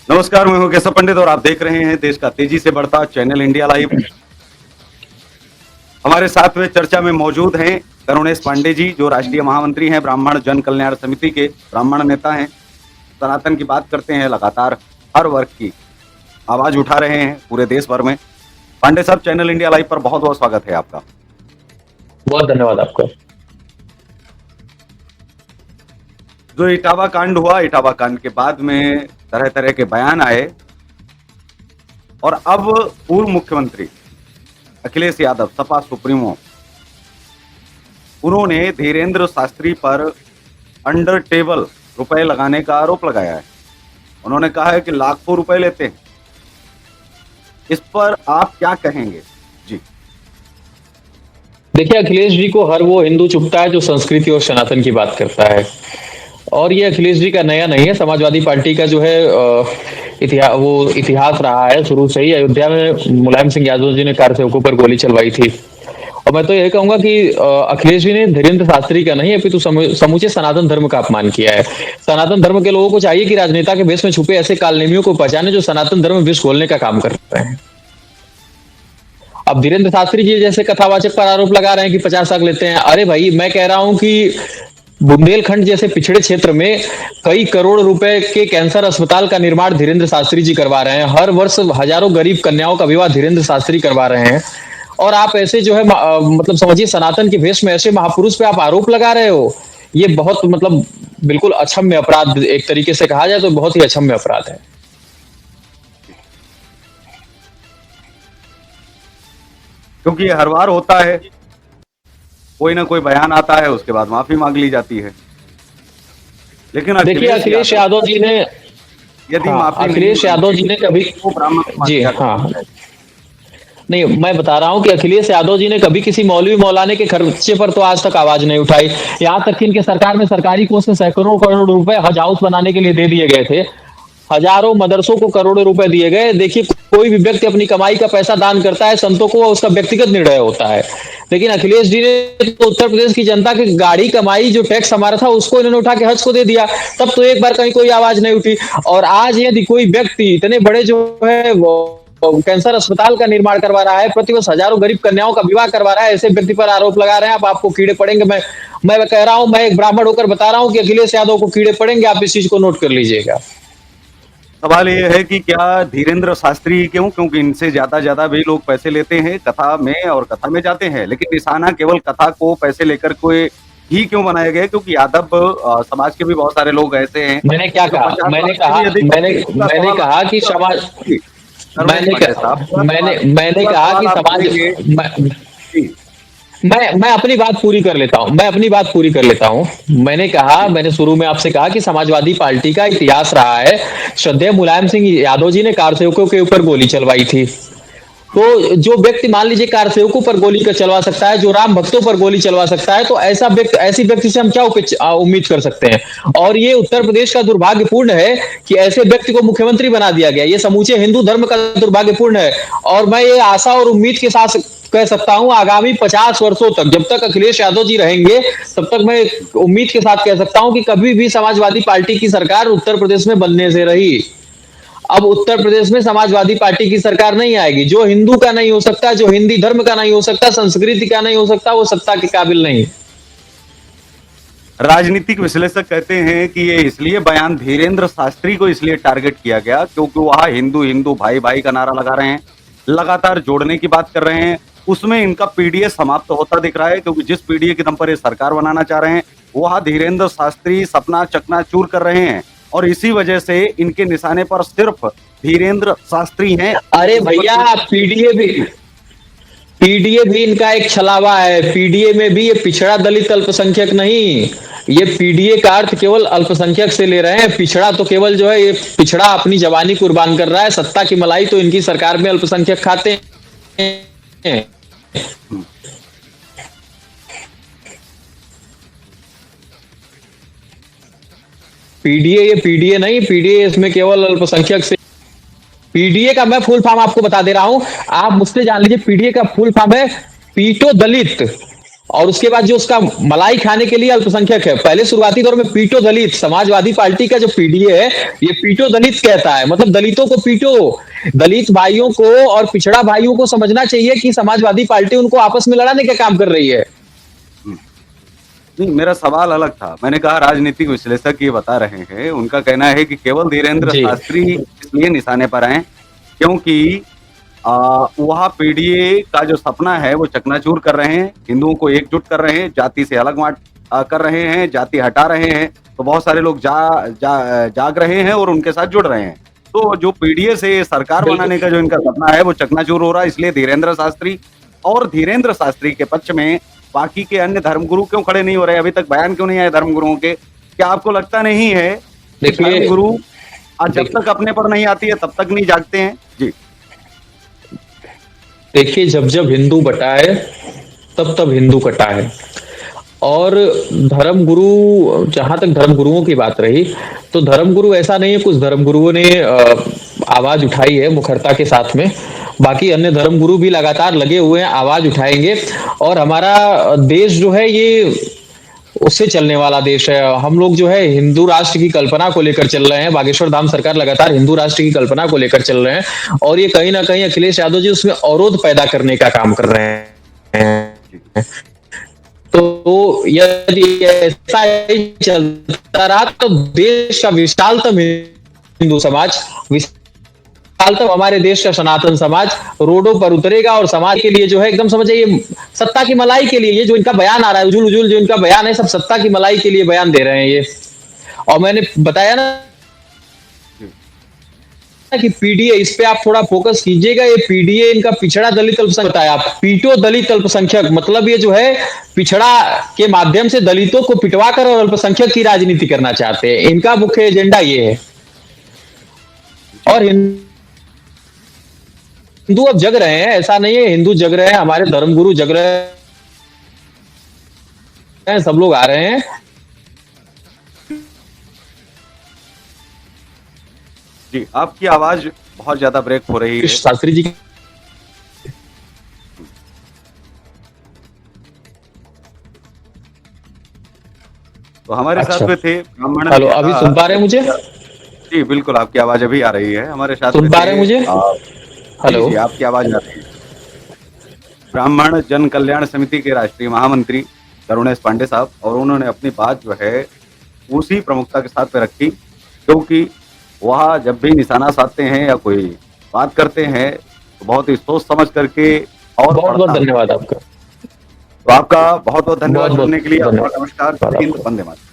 नमस्कार, मैं हूँ केशव पंडित और आप देख रहे हैं देश का तेजी से बढ़ता चैनल इंडिया लाइव। हमारे साथ में चर्चा में मौजूद हैं करुणेश पांडे जी, जो राष्ट्रीय महामंत्री हैं ब्राह्मण जन कल्याण समिति के, ब्राह्मण नेता हैं। सनातन की बात करते हैं, लगातार हर वर्ग की आवाज उठा रहे हैं पूरे देश भर में। पांडे साहब, चैनल इंडिया लाइव पर बहुत बहुत स्वागत है आपका। बहुत धन्यवाद आपका। जो इटावा कांड हुआ, इटावा कांड के बाद में तरह तरह के बयान आए और अब पूर्व मुख्यमंत्री अखिलेश यादव, सपा सुप्रीमो, उन्होंने धीरेन्द्र शास्त्री पर अंडर टेबल रुपए लगाने का आरोप लगाया है। उन्होंने कहा है कि लाखों रुपए लेते हैं। इस पर आप क्या कहेंगे जी? देखिए, अखिलेश जी को हर वो हिंदू चुभता है जो संस्कृति और सनातन की बात करता है। और ये अखिलेश जी का नया नहीं है। समाजवादी पार्टी का जो है इतिहास रहा है शुरू से ही। अयोध्या में मुलायम सिंह यादव जी ने कारसेवकों पर गोली चलवाई थी। और मैं तो यही कहूंगा कि अखिलेश जी ने धीरेन्द्र शास्त्री का नहीं अपितु समूचे सनातन धर्म का अपमान किया है। सनातन धर्म के लोगों को चाहिए कि राजनेता के भेष में छुपे ऐसे कालनेमियों को पहचाने जो सनातन धर्म में विष घोलने का काम कर रहे हैं। अब धीरेन्द्र शास्त्री जी जैसे कथावाचक पर आरोप लगा रहे हैं कि 50 लाख लेते हैं। अरे भाई, मैं कह रहा हूं कि बुंदेलखंड जैसे पिछड़े क्षेत्र में कई करोड़ रुपए के कैंसर अस्पताल का निर्माण धीरेन्द्र शास्त्री जी करवा रहे हैं। हर वर्ष हजारों गरीब कन्याओं का विवाह धीरेन्द्र शास्त्री करवा रहे हैं। और आप ऐसे जो है मतलब समझिए सनातन के भेष में ऐसे महापुरुष पे आप आरोप लगा रहे हो। ये बहुत मतलब बिल्कुल अक्षम्य अपराध, एक तरीके से कहा जाए तो बहुत ही अक्षम्य अपराध है। क्योंकि ये हर बार होता है, कोई ना कोई बयान आता है, उसके बाद माफी मांग ली जाती है। लेकिन देखिए, अखिलेश यादव जी ने यदि हाँ, माफी अखिलेश यादव जी ने कभी वो ब्राह्मण समाज जी क्या हाँ करता है? नहीं, मैं बता रहा हूं कि अखिलेश यादव जी ने कभी किसी मौलवी मौलाने के खर्चे पर तो आज तक आवाज नहीं उठाई। यहां तक कि इनके सरकार में सरकारी कोष से सैकड़ों करोड़ रुपए हज हाउस बनाने के लिए दे दिए गए थे। हजारों मदरसों को करोड़ों रुपए दिए गए। देखिए, कोई भी व्यक्ति अपनी कमाई का पैसा दान करता है, संतों को उसका व्यक्तिगत निर्णय होता है। लेकिन अखिलेश जी ने तो उत्तर प्रदेश की जनता की गाड़ी कमाई जो टैक्स हमारा था उसको इन्होंने उठा के हज को दे दिया। तब तो एक बार कहीं कोई आवाज नहीं उठी। और आज यदि कोई व्यक्ति इतने बड़े जो है वो कैंसर अस्पताल का निर्माण करवा रहा है, प्रतिवर्ष हजारों गरीब कन्याओं का विवाह करवा रहा है, ऐसे व्यक्ति पर आरोप लगा रहे हैं आप, आपको कीड़े पड़ेंगे। मैं कह रहा हूं, मैं एक ब्राह्मण होकर बता रहा हूं कि अखिलेश यादव को कीड़े पड़ेंगे। आप इस चीज को नोट कर लीजिएगा। सवाल ये है कि क्या धीरेन्द्र शास्त्री क्यों? क्योंकि इनसे ज्यादा भी लोग पैसे लेते हैं कथा में और कथा में जाते हैं, लेकिन निशाना केवल कथा को पैसे लेकर कोई ही क्यों बनाए गए? क्योंकि यादव समाज के भी बहुत सारे लोग ऐसे हैं। मैंने क्या कहा? मैंने कहा कि समाज मैंने कहा कि समाज मैं अपनी बात पूरी कर लेता हूं। मैंने कहा, मैंने शुरू में आपसे कहा कि समाजवादी पार्टी का इतिहास रहा है। श्रद्धेय मुलायम सिंह यादव जी ने कारसेवकों के ऊपर गोली चलवाई थी। तो जो व्यक्ति मान लीजिए कारसेवकों पर गोली का चलवा सकता है, जो राम भक्तों पर गोली चलवा सकता है, तो ऐसी व्यक्ति से हम क्या उम्मीद कर सकते हैं? और ये उत्तर प्रदेश का दुर्भाग्यपूर्ण है कि ऐसे व्यक्ति को मुख्यमंत्री बना दिया गया। ये समूचे हिंदू धर्म का दुर्भाग्यपूर्ण है। और मैं ये आशा और उम्मीद के साथ कह सकता हूं, आगामी 50 वर्षों तक जब तक अखिलेश यादव जी रहेंगे, तब तक मैं उम्मीद के साथ कह सकता हूं कि कभी भी समाजवादी पार्टी की सरकार उत्तर प्रदेश में बनने से रही। अब उत्तर प्रदेश में समाजवादी पार्टी की सरकार नहीं आएगी। जो हिंदू का नहीं हो सकता, जो हिंदी धर्म का नहीं हो सकता, संस्कृति का नहीं हो सकता, वो सत्ता के काबिल नहीं। राजनीतिक विश्लेषक कहते हैं कि ये इसलिए बयान धीरेन्द्र शास्त्री को इसलिए टारगेट किया गया क्योंकि वह हिंदू हिंदू भाई भाई का नारा लगा रहे हैं, लगातार जोड़ने की बात कर रहे हैं। उसमें इनका पीडीए समाप्त होता दिख रहा है, क्योंकि जिस पीडीए के दम पर ये सरकार बनाना चाह रहे हैं, वह धीरेन्द्र शास्त्री सपना चकनाचूर कर रहे हैं और इसी वजह से इनके निशाने पर सिर्फ धीरेन्द्र शास्त्री हैं। अरे भैया, पीडीए भी इनका एक छलावा है। पीडीए में भी ये पिछड़ा दलित अल्पसंख्यक नहीं, ये पीडीए का अर्थ केवल अल्पसंख्यक से ले रहे हैं। पिछड़ा तो केवल जो है ये पिछड़ा अपनी जवानी कुर्बान कर रहा है। सत्ता की मलाई तो इनकी सरकार में अल्पसंख्यक खाते हैं। ये पीडीए नहीं, पीडीए इसमें केवल अल्पसंख्यक से। पीडीए का मैं फुल फॉर्म आपको बता दे रहा हूं, आप मुझसे जान लीजिए। पीडीए का फुल फॉर्म है पीटो दलित और उसके बाद जो उसका मलाई खाने के लिए अल्पसंख्यक है। पहले शुरुआती दौर में पीटो दलित, समाजवादी पार्टी का जो पीडीए है ये पीटो दलित कहता है, मतलब दलितों को पीटो। दलित भाइयों को और पिछड़ा भाइयों को समझना चाहिए कि समाजवादी पार्टी उनको आपस में लड़ाने का काम कर रही है। नहीं, मेरा सवाल अलग था। मैंने कहा राजनीतिक विश्लेषक ये बता रहे हैं, उनका कहना है कि केवल धीरेन्द्र शास्त्री इसलिए निशाने पर हैं क्योंकि वह पीडीए का जो सपना है वो चकनाचूर कर रहे हैं, हिंदुओं को एकजुट कर रहे हैं, जाति से अलग कर रहे हैं, जाति हटा रहे हैं, तो बहुत सारे लोग जाग रहे हैं और उनके साथ जुड़ रहे हैं। तो जो पीडीए से सरकार बनाने का जो इनका सपना है वो चकनाचूर हो रहा है, इसलिए धीरेन्द्र शास्त्री और धीरेन्द्र शास्त्री के पक्ष में बाकी के अन्य धर्मगुरु क्यों खड़े नहीं हो रहे? अभी तक बयान क्यों नहीं आए धर्मगुरुओं के? क्या आपको लगता नहीं है कि धर्मगुरु जब तक अपने पर नहीं आती है तब तक नहीं जागते हैं? जी देखिए, जब जब हिंदू बटा है तब तब हिंदू कटा है। और धर्मगुरु, जहां तक धर्मगुरुओं की बात रही, तो धर्मगुरु ऐसा नहीं है, कुछ धर्मगुरुओं ने आवाज उठाई है मुखरता के साथ में, बाकी अन्य धर्मगुरु भी लगातार लगे हुए हैं, आवाज उठाएंगे। और हमारा देश जो है ये उससे चलने वाला देश है। हम लोग जो है हिंदू राष्ट्र की कल्पना को लेकर चल रहे हैं, बागेश्वर धाम सरकार लगातार हिंदू राष्ट्र की कल्पना को लेकर चल रहे हैं, और ये कहीं ना कहीं अखिलेश यादव जी उसमें अवरोध पैदा करने का काम कर रहे हैं। तो यदि ऐसा ही चलता रहा तो देश का विशालतम हिंदू समाज, विशालतम हमारे देश का सनातन समाज रोडों पर उतरेगा और समाज के लिए जो है एकदम समझिए ये सत्ता की मलाई के लिए, ये जो इनका बयान आ रहा है उजुल उजुल जो इनका बयान है, सब सत्ता की मलाई के लिए बयान दे रहे हैं ये। और मैंने बताया ना कि पीडीए, इस पे आप थोड़ा फोकस कीजिएगा। ये पीडीए इनका पिछड़ा दलित अल्पसंख्यक बताया, आप पीटो दलित अल्पसंख्यक, मतलब ये जो है पिछड़ा के माध्यम से दलितों को पिटवाकर और अल्पसंख्यक की राजनीति करना चाहते हैं। इनका मुख्य एजेंडा ये है। और हिंदू अब जग रहे हैं, ऐसा नहीं है, हिंदू जग रहे हैं, हमारे धर्मगुरु जग रहे हैं, सब लोग आ रहे हैं। जी, आपकी आवाज बहुत ज्यादा ब्रेक हो रही है। शास्त्री जी तो हमारे साथ में थे ब्राह्मण। हेलो, अभी सुन पा रहे हैं मुझे? जी बिल्कुल, आपकी आवाज अभी आ रही है। हमारे साथ सुन पा रहे हैं मुझे? हेलो, जी आपकी आवाज आ रही है। ब्राह्मण जन कल्याण समिति के राष्ट्रीय महामंत्री करुणेश पांडे साहब, और उन्होंने अपनी बात जो है उसी प्रमुखता के साथ में रखी, क्योंकि वह जब भी निशाना साधते हैं या कोई बात करते हैं तो बहुत ही सोच समझ करके। और बहुत बहुत धन्यवाद आपका। तो आपका बहुत बहुत धन्यवाद करने के लिए। नमस्कार, वंदे मातरम।